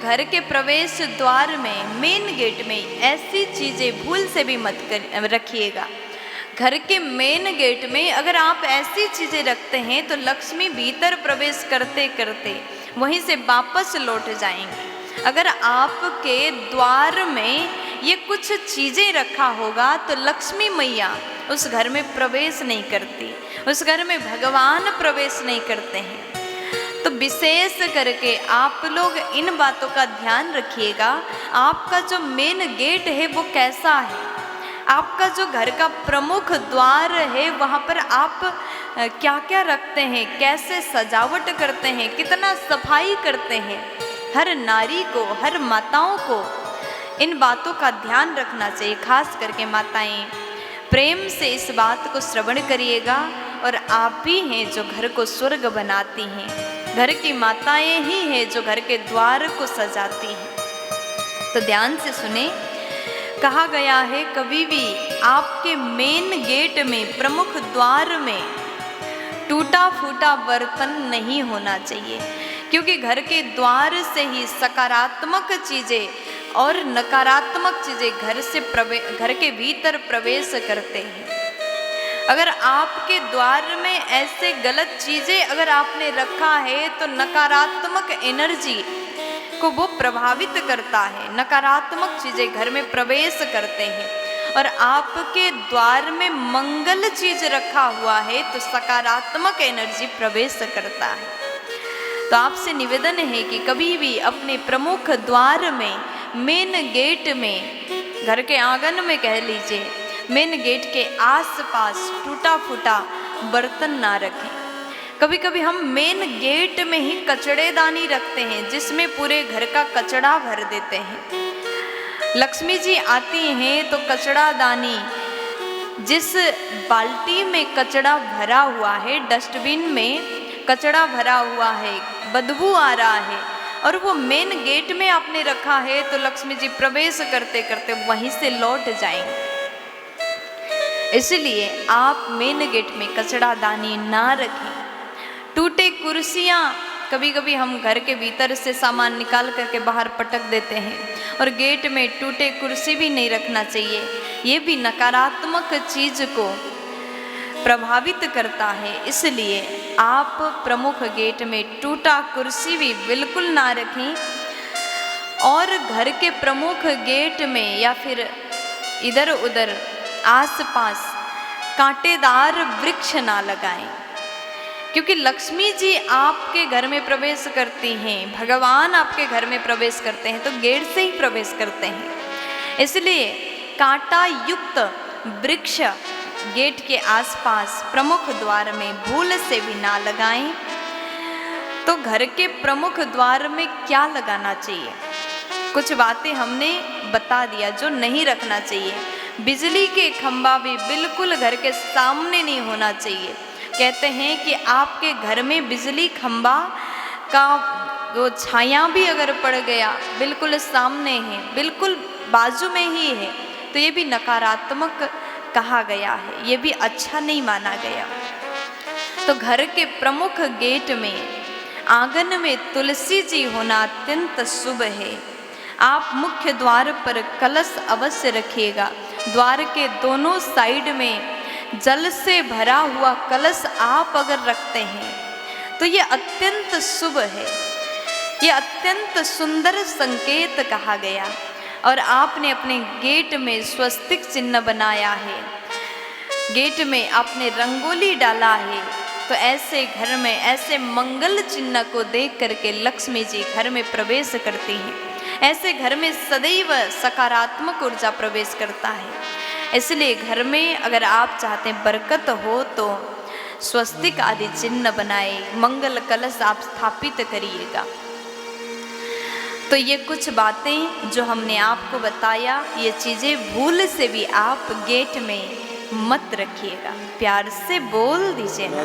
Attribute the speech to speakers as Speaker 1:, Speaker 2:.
Speaker 1: घर के प्रवेश द्वार में, मेन गेट में ऐसी चीज़ें भूल से भी मत रखिएगा। घर के मेन गेट में अगर आप ऐसी चीज़ें रखते हैं तो लक्ष्मी भीतर प्रवेश करते करते वहीं से वापस लौट जाएंगी। अगर आपके द्वार में ये कुछ चीज़ें रखा होगा तो लक्ष्मी मैया उस घर में प्रवेश नहीं करती, उस घर में भगवान प्रवेश नहीं करते हैं। तो विशेष करके आप लोग इन बातों का ध्यान रखिएगा। आपका जो मेन गेट है वो कैसा है, आपका जो घर का प्रमुख द्वार है वहाँ पर आप क्या क्या रखते हैं, कैसे सजावट करते हैं, कितना सफाई करते हैं। हर नारी को, हर माताओं को इन बातों का ध्यान रखना चाहिए। खास करके माताएं प्रेम से इस बात को श्रवण करिएगा। और आप ही हैं जो घर को स्वर्ग बनाती हैं, घर की माताएं ही हैं जो घर के द्वार को सजाती हैं। तो ध्यान से सुने, कहा गया है कभी भी आपके मेन गेट में, प्रमुख द्वार में टूटा फूटा बर्तन नहीं होना चाहिए, क्योंकि घर के द्वार से ही सकारात्मक चीज़ें और नकारात्मक चीज़ें घर के भीतर प्रवेश करते हैं। अगर आपके द्वार में ऐसे गलत चीज़ें अगर आपने रखा है तो नकारात्मक एनर्जी को वो प्रभावित करता है, नकारात्मक चीज़ें घर में प्रवेश करते हैं। और आपके द्वार में मंगल चीज़ रखा हुआ है तो सकारात्मक एनर्जी प्रवेश करता है। तो आपसे निवेदन है कि कभी भी अपने प्रमुख द्वार में, मेन गेट में, घर के आंगन में कह लीजिए, मेन गेट के आसपास टूटा फूटा बर्तन ना रखें। कभी कभी हम मेन गेट में ही कचड़ेदानी रखते हैं जिसमें पूरे घर का कचड़ा भर देते हैं। लक्ष्मी जी आती हैं तो कचड़ादानी, जिस बाल्टी में कचड़ा भरा हुआ है, डस्टबिन में कचड़ा भरा हुआ है, बदबू आ रहा है और वो मेन गेट में आपने रखा है तो लक्ष्मी जी प्रवेश करते करते वहीं से लौट जाएंगे। इसलिए आप मेन गेट में कचड़ादानी ना रखें। टूटे कुर्सियाँ, कभी कभी हम घर के भीतर से सामान निकाल करके बाहर पटक देते हैं और गेट में टूटे कुर्सी भी नहीं रखना चाहिए। ये भी नकारात्मक चीज़ को प्रभावित करता है। इसलिए आप प्रमुख गेट में टूटा कुर्सी भी बिल्कुल ना रखें और घर के प्रमुख गेट में या फिर इधर उधर आसपास कांटेदार वृक्ष ना लगाएं, क्योंकि लक्ष्मी जी आपके घर में प्रवेश करती हैं, भगवान आपके घर में प्रवेश करते हैं तो गेट से ही प्रवेश करते हैं। इसलिए कांटा युक्त वृक्ष गेट के आसपास प्रमुख द्वार में भूल से भी ना लगाएं। तो घर के प्रमुख द्वार में क्या लगाना चाहिए, कुछ बातें हमने बता दिया जो नहीं रखना चाहिए। बिजली के खंभा भी बिल्कुल घर के सामने नहीं होना चाहिए। कहते हैं कि आपके घर में बिजली खंभा का वो छाया भी अगर पड़ गया, बिल्कुल सामने है, बिल्कुल बाजू में ही है, तो ये भी नकारात्मक कहा गया है, ये भी अच्छा नहीं माना गया। तो घर के प्रमुख गेट में, आंगन में तुलसी जी होना अत्यंत शुभ है। आप मुख्य द्वार पर कलश अवश्य रखिएगा। द्वार के दोनों साइड में जल से भरा हुआ कलश आप अगर रखते हैं तो ये अत्यंत शुभ है, ये अत्यंत सुंदर संकेत कहा गया। और आपने अपने गेट में स्वस्तिक चिन्ह बनाया है, गेट में आपने रंगोली डाला है, तो ऐसे घर में ऐसे मंगल चिन्ह को देख करके लक्ष्मी जी घर में प्रवेश करती हैं। ऐसे घर में सदैव सकारात्मक ऊर्जा प्रवेश करता है। इसलिए घर में अगर आप चाहते हैं बरकत हो तो स्वस्तिक आदि चिन्ह बनाए, मंगल कलश आप स्थापित करिएगा। तो ये कुछ बातें जो हमने आपको बताया, ये चीज़ें भूल से भी आप गेट में मत रखिएगा। प्यार से बोल दीजिए ना।